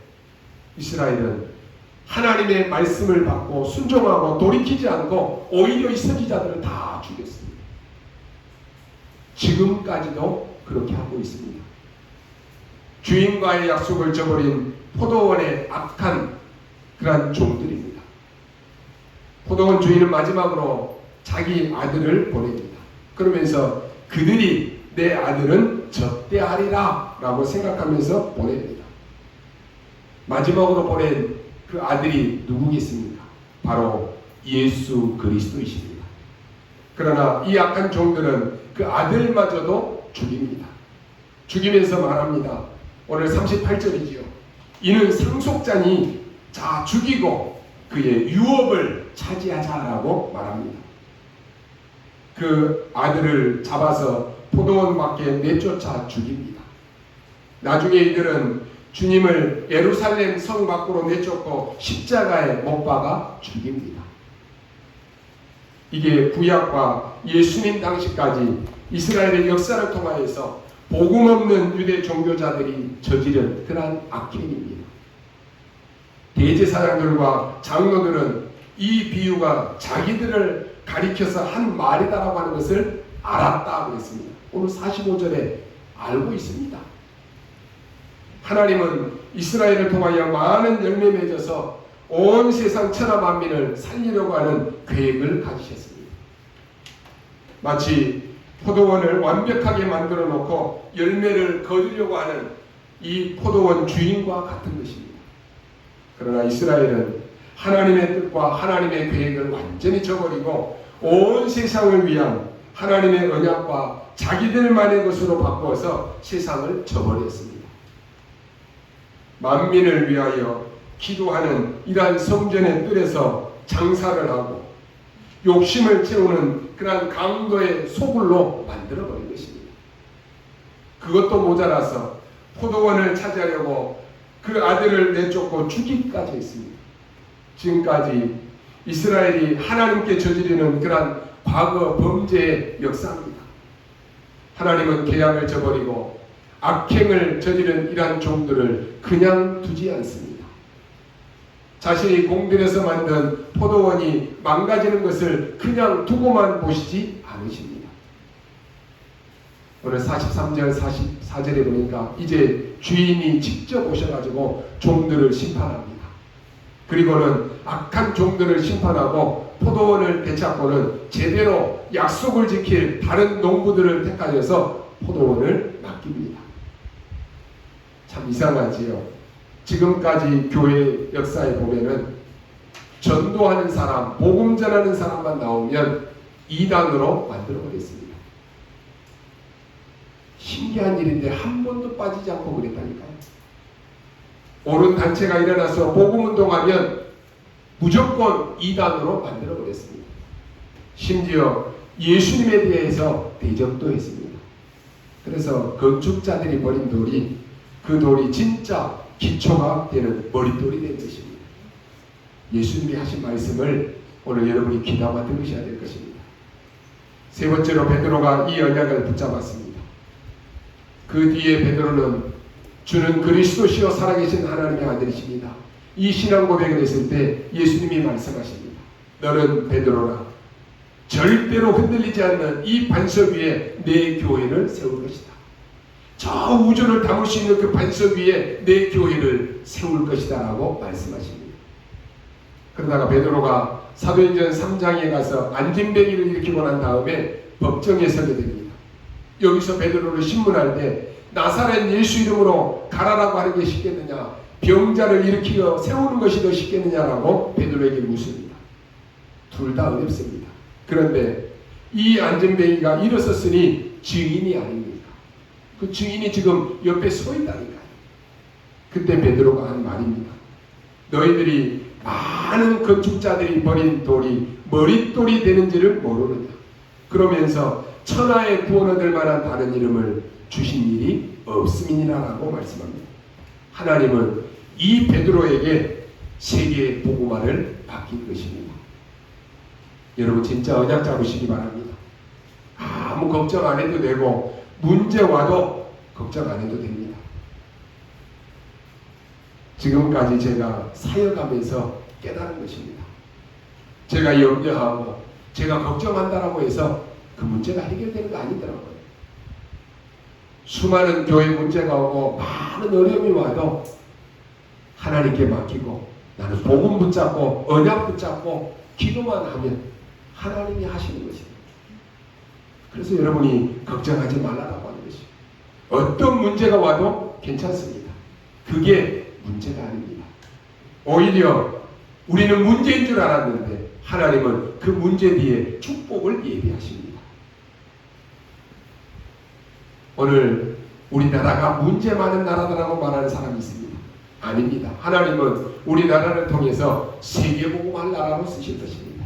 이스라엘은 하나님의 말씀을 받고 순종하고 돌이키지 않고 오히려 이 선지자들을 다 죽였습니다. 지금까지도 그렇게 하고 있습니다. 주인과의 약속을 저버린 포도원의 악한 그러한 종들입니다. 포도원 주인은 마지막으로 자기 아들을 보냅니다. 그러면서 그들이 내 아들은 접대하리라 라고 생각하면서 보냅니다. 마지막으로 보낸 그 아들이 누구겠습니까? 바로 예수 그리스도이십니다. 그러나 이 악한 종들은 그 아들마저도 죽입니다. 죽이면서 말합니다. 오늘 38절이지요. 이는 상속자니 자 죽이고 그의 유업을 차지하자라고 말합니다. 그 아들을 잡아서 포도원 밖에 내쫓아 죽입니다. 나중에 이들은 주님을 예루살렘 성 밖으로 내쫓고 십자가에 못 박아 죽입니다. 이게 구약과 예수님 당시까지 이스라엘의 역사를 통하여서 복음 없는 유대 종교자들이 저지른 그러한 악행입니다. 대제사장들과 장로들은 이 비유가 자기들을 가리켜서 한 말이다라고 하는 것을 알았다고 했습니다. 오늘 45절에 알고 있습니다. 하나님은 이스라엘을 통하여 많은 열매 맺어서 온 세상 천하 만민을 살리려고 하는 계획을 가지셨습니다. 마치 포도원을 완벽하게 만들어 놓고 열매를 거두려고 하는 이 포도원 주인과 같은 것입니다. 그러나 이스라엘은 하나님의 뜻과 하나님의 계획을 완전히 저버리고 온 세상을 위한 하나님의 언약과 자기들만의 것으로 바꾸어서 세상을 저버렸습니다. 만민을 위하여 기도하는 이러한 성전의 뜰에서 장사를 하고 욕심을 채우는 그러한 강도의 소굴로 만들어버린 것입니다. 그것도 모자라서 포도원을 차지하려고 그 아들을 내쫓고 죽이기까지 했습니다. 지금까지 이스라엘이 하나님께 저지르는 그러한 과거 범죄의 역사입니다. 하나님은 계약을 저버리고 악행을 저지른 이러한 종들을 그냥 두지 않습니다. 자신이 공들여서 만든 포도원이 망가지는 것을 그냥 두고만 보시지 않으십니다. 오늘 43절 44절에 보니까 이제 주인이 직접 오셔가지고 종들을 심판합니다. 그리고는 악한 종들을 심판하고 포도원을 되찾고는 제대로 약속을 지킬 다른 농부들을 택하여서 포도원을 맡깁니다. 참 이상하지요. 지금까지 교회 역사에 보면은 전도하는 사람, 복음 전하는 사람만 나오면 이단으로 만들어버렸습니다. 신기한 일인데 한 번도 빠지지 않고 그랬다니까요. 옳은 단체가 일어나서 복음운동하면 무조건 이단으로 만들어버렸습니다. 심지어 예수님에 대해서 대적도 했습니다. 그래서 건축자들이 버린 돌이 그 돌이 진짜 기초가 되는 머릿돌이 된 것입니다. 예수님이 하신 말씀을 오늘 여러분이 귀담아 들으셔야 될 것입니다. 세 번째로 베드로가 이 언약을 붙잡았습니다. 그 뒤에 베드로는 주는 그리스도시요 살아계신 하나님의 아들이십니다. 이 신앙 고백을 했을 때 예수님이 말씀하십니다. 너는 베드로라. 절대로 흔들리지 않는 이 반석 위에 내 교회를 세울 것이다. 저 우주를 담을 수 있는 그 반석 위에 내 교회를 세울 것이다 라고 말씀하십니다. 그러다가 베드로가 사도행전 3장에 가서 안진뱅이를 일으키고 난 다음에 법정에 서게 됩니다. 여기서 베드로를 신문할 때 나사렛 예수 이름으로 가라라고 하는 게 쉽겠느냐, 병자를 일으키어 세우는 것이 더 쉽겠느냐라고 베드로에게 묻습니다. 둘 다 어렵습니다. 그런데 이 안진뱅이가 일어섰으니 증인이 아닙니까? 그 증인이 지금 옆에 서 있다니까요. 그때 베드로가 한 말입니다. 너희들이 많은 건축자들이 버린 돌이 머릿돌이 되는지를 모르느냐. 그러면서 천하의 구원 얻을 만한 다른 이름을 주신 일이 없음이니라라고 말씀합니다. 하나님은 이 베드로에게 세계의 복음화를 맡긴 것입니다. 여러분 진짜 언약 잡으시기 바랍니다. 아무 걱정 안 해도 되고 문제 와도 걱정 안 해도 됩니다. 지금까지 제가 사역하면서 깨달은 것입니다. 제가 염려하고 제가 걱정한다라고 해서 그 문제가 해결되는 거 아니더라고요. 수많은 교회 문제가 오고 많은 어려움이 와도 하나님께 맡기고 나는 복음 붙잡고 언약 붙잡고 기도만 하면 하나님이 하시는 것입니다. 그래서 여러분이 걱정하지 말라라고 하는 것이죠. 어떤 문제가 와도 괜찮습니다. 그게 문제가 아닙니다. 오히려 우리는 문제인 줄 알았는데 하나님은 그 문제 뒤에 축복을 예비하십니다. 오늘 우리나라가 문제 많은 나라다라고 말하는 사람이 있습니다. 아닙니다. 하나님은 우리나라를 통해서 세계복음할 나라로 쓰실 것입니다.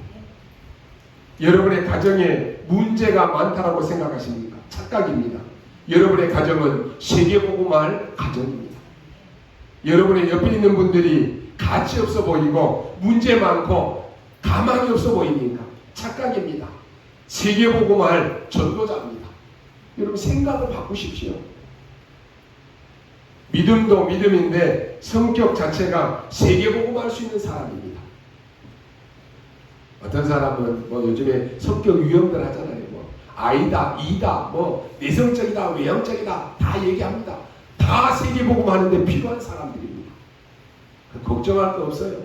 여러분의 가정에 문제가 많다라고 생각하십니까? 착각입니다. 여러분의 가정은 세계복음할 가정입니다. 여러분의 옆에 있는 분들이 가치 없어 보이고 문제 많고 가망이 없어 보입니까? 착각입니다. 세계복음할 전도자입니다. 여러분 생각을 바꾸십시오. 믿음도 믿음인데 성격 자체가 세계복음할 수 있는 사람입니다. 어떤 사람은 뭐 요즘에 성격 유형들 하잖아요. 뭐 I다, E다, 뭐 내성적이다, 외향적이다 다 얘기합니다. 다 세계복음 하는데 필요한 사람들입니다. 걱정할 거 없어요.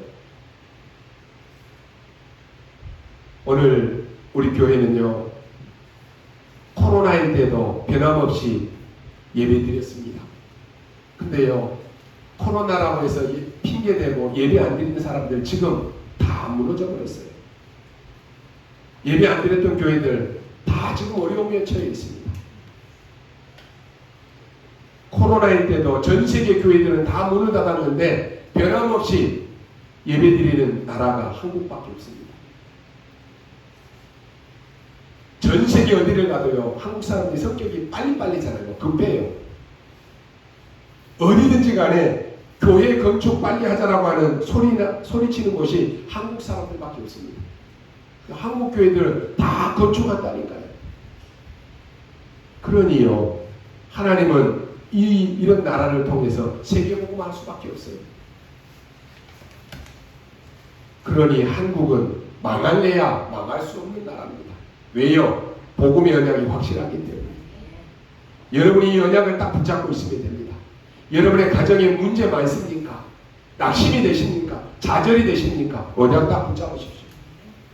오늘 우리 교회는요 코로나인데도 변함없이 예배 드렸습니다. 근데요 코로나라고 해서 핑계대고 예배 안 드리는 사람들 지금 다 무너져 버렸어요. 예배 안 드렸던 교회들 다 지금 어려움에 처해 있습니다. 코로나일 때도 전 세계 교회들은 다 문을 닫았는데 변함없이 예배 드리는 나라가 한국밖에 없습니다. 전 세계 어디를 가도요 한국 사람들이 성격이 빨리빨리잖아요. 급해요. 어디든지 간에 교회 건축 빨리 하자라고 하는 소리치는 곳이 한국 사람들밖에 없습니다. 한국 교회들 다 건축한다니까요. 그러니요 하나님은 이런 나라를 통해서 세계복음할 수밖에 없어요. 그러니 한국은 망할래야 망할 수 없는 나라입니다. 왜요? 복음의 언약이 확실하기 때문에. 여러분이 이 언약을 딱 붙잡고 있으면 됩니다. 여러분의 가정에 문제 많습니까? 낙심이 되십니까? 좌절이 되십니까? 언약 딱 붙잡으십시오.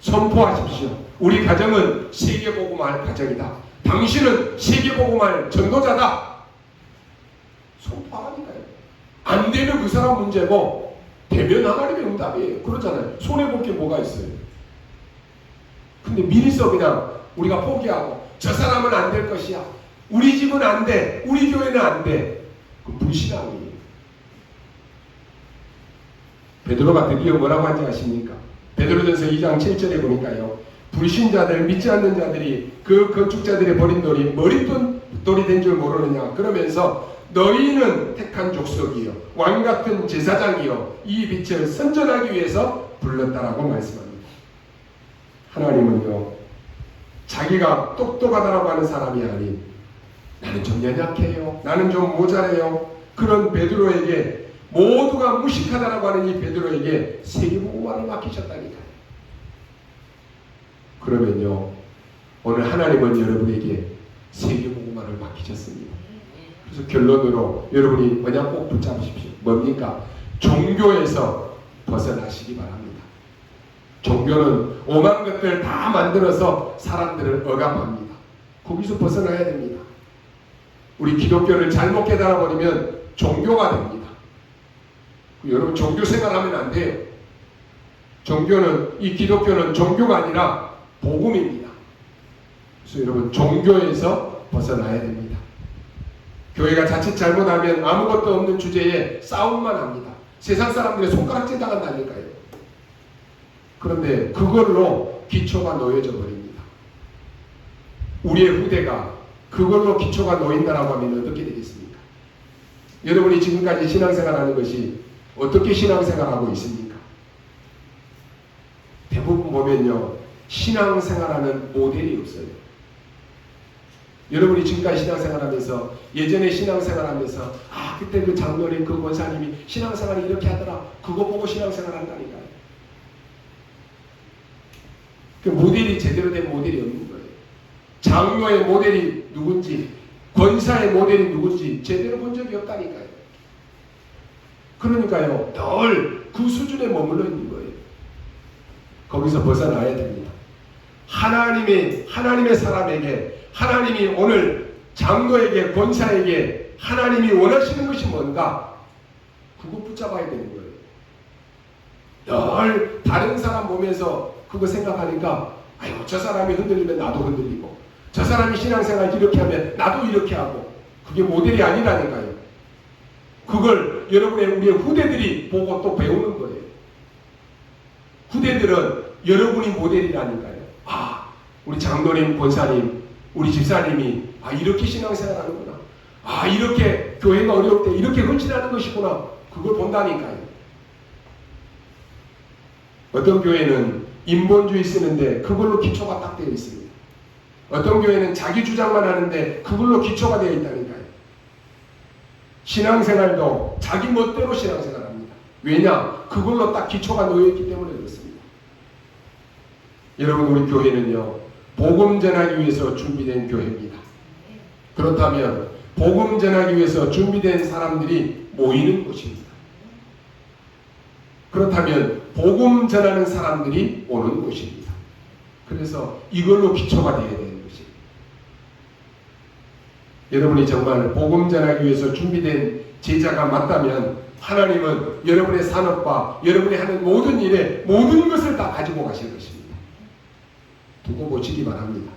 선포하십시오. 우리 가정은 세계복음할 가정이다. 당신은 세계복음할 전도자다. 선포하라니까요. 안 되면 그 사람 문제고 되면 하나님의 응답이에요. 그러잖아요. 손해볼 게 뭐가 있어요. 근데 미리서 그냥 우리가 포기하고 저 사람은 안 될 것이야. 우리 집은 안 돼. 우리 교회는 안 돼. 그 불신앙이에요. 베드로가 드디어 뭐라고 하는지 아십니까? 베드로전서 2장 7절에 보니까요. 불신자들, 믿지 않는 자들이 그 건축자들의 버린 돌이 머릿돌이 된 줄 모르느냐. 그러면서 너희는 택한 족속이요 왕같은 제사장이요 이 빛을 선전하기 위해서 불렀다라고 말씀합니다. 하나님은요 자기가 똑똑하다라고 하는 사람이 아닌 나는 좀 연약해요, 나는 좀 모자래요, 그런 베드로에게 모두가 무식하다라고 하는 이 베드로에게 세계복음화를 맡기셨다니까요. 그러면요 오늘 하나님은 여러분에게 세계복음화를 맡기셨습니다. 그래서 결론으로 여러분이 그냥 꼭 붙잡으십시오. 뭡니까? 종교에서 벗어나시기 바랍니다. 종교는 오만 것들 다 만들어서 사람들을 억압합니다. 거기서 벗어나야 됩니다. 우리 기독교를 잘못 깨달아버리면 종교가 됩니다. 여러분 종교 생활하면 안 돼요. 이 기독교는 종교가 아니라 복음입니다. 그래서 여러분 종교에서 벗어나야 됩니다. 교회가 자칫 잘못하면 아무것도 없는 주제에 싸움만 합니다. 세상 사람들의 손가락질 당한다니까요. 그런데 그걸로 기초가 놓여져 버립니다. 우리의 후대가 그걸로 기초가 놓인다라고 하면 어떻게 되겠습니까? 여러분이 지금까지 신앙생활하는 것이 어떻게 신앙생활하고 있습니까? 대부분 보면요 신앙생활하는 모델이 없어요. 여러분이 지금까지 신앙생활하면서 예전에 신앙생활하면서 그때 그 장로님 그 권사님이 신앙생활을 이렇게 하더라 그거 보고 신앙생활한다니까요. 그 모델이 제대로 된 모델이 없는 거예요. 장로의 모델이 누군지 권사의 모델이 누군지 제대로 본 적이 없다니까요. 그러니까요 늘 그 수준에 머물러 있는 거예요. 거기서 벗어나야 됩니다. 하나님의 사람에게, 하나님이 오늘 장로에게, 권사에게 하나님이 원하시는 것이 뭔가, 그거 붙잡아야 되는 거예요. 늘 다른 사람 보면서 그거 생각하니까, 아유, 저 사람이 흔들리면 나도 흔들리고, 저 사람이 신앙생활 이렇게 하면 나도 이렇게 하고, 그게 모델이 아니라니까요. 그걸 우리의 후대들이 보고 또 배우는 거예요. 후대들은 여러분이 모델이라니까요. 아, 우리 장로님, 권사님, 우리 집사님이 이렇게 신앙생활 하는구나. 이렇게 교회가 어려울 때 이렇게 헌신하는 것이구나. 그걸 본다니까요. 어떤 교회는 인본주의 쓰는데 그걸로 기초가 딱 되어 있습니다. 어떤 교회는 자기 주장만 하는데 그걸로 기초가 되어 있다니까요. 신앙생활도 자기 멋대로 신앙생활합니다. 왜냐? 그걸로 딱 기초가 놓여있기 때문에 그렇습니다. 여러분, 우리 교회는요, 복음 전하기 위해서 준비된 교회입니다. 그렇다면 복음 전하기 위해서 준비된 사람들이 모이는 곳입니다. 그렇다면 복음 전하는 사람들이 오는 곳입니다. 그래서 이걸로 기초가 되어야 되는 것입니다. 여러분이 정말 복음 전하기 위해서 준비된 제자가 맞다면 하나님은 여러분의 산업과 여러분이 하는 모든 일에 모든 것을 다 가지고 가실 것입니다. 두고 보시기 바랍니다.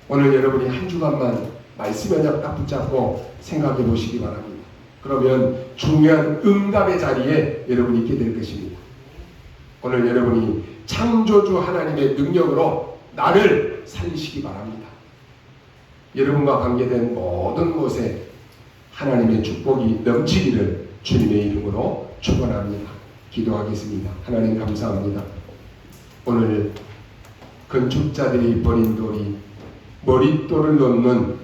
오늘 여러분이 한 주간만 말씀 언약 딱 붙잡고 생각해 보시기 바랍니다. 그러면 중요한 응답의 자리에 여러분이 있게 될 것입니다. 오늘 여러분이 창조주 하나님의 능력으로 나를 살리시기 바랍니다. 여러분과 관계된 모든 곳에 하나님의 축복이 넘치기를 주님의 이름으로 축원합니다. 기도하겠습니다. 하나님 감사합니다. 오늘 건축자들이 버린 돌이 머릿돌을 놓는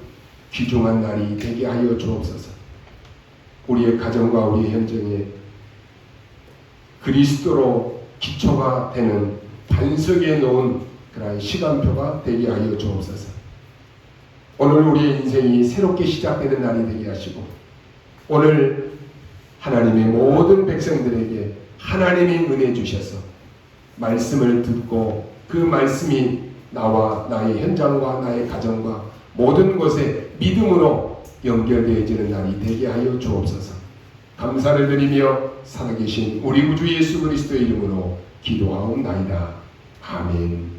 귀중한 날이 되게 하여 주옵소서. 우리의 가정과 우리의 현장에 그리스도로 기초가 되는 반석에 놓은 그러한 시간표가 되게 하여 주옵소서. 오늘 우리의 인생이 새롭게 시작되는 날이 되게 하시고, 오늘 하나님의 모든 백성들에게 하나님이 은혜 주셔서 말씀을 듣고 그 말씀이 나와 나의 현장과 나의 가정과 모든 것에 믿음으로 연결되어지는 날이 되게 하여 주옵소서. 감사를 드리며 살아계신 우리 구주 예수 그리스도의 이름으로 기도하옵나이다. 아멘.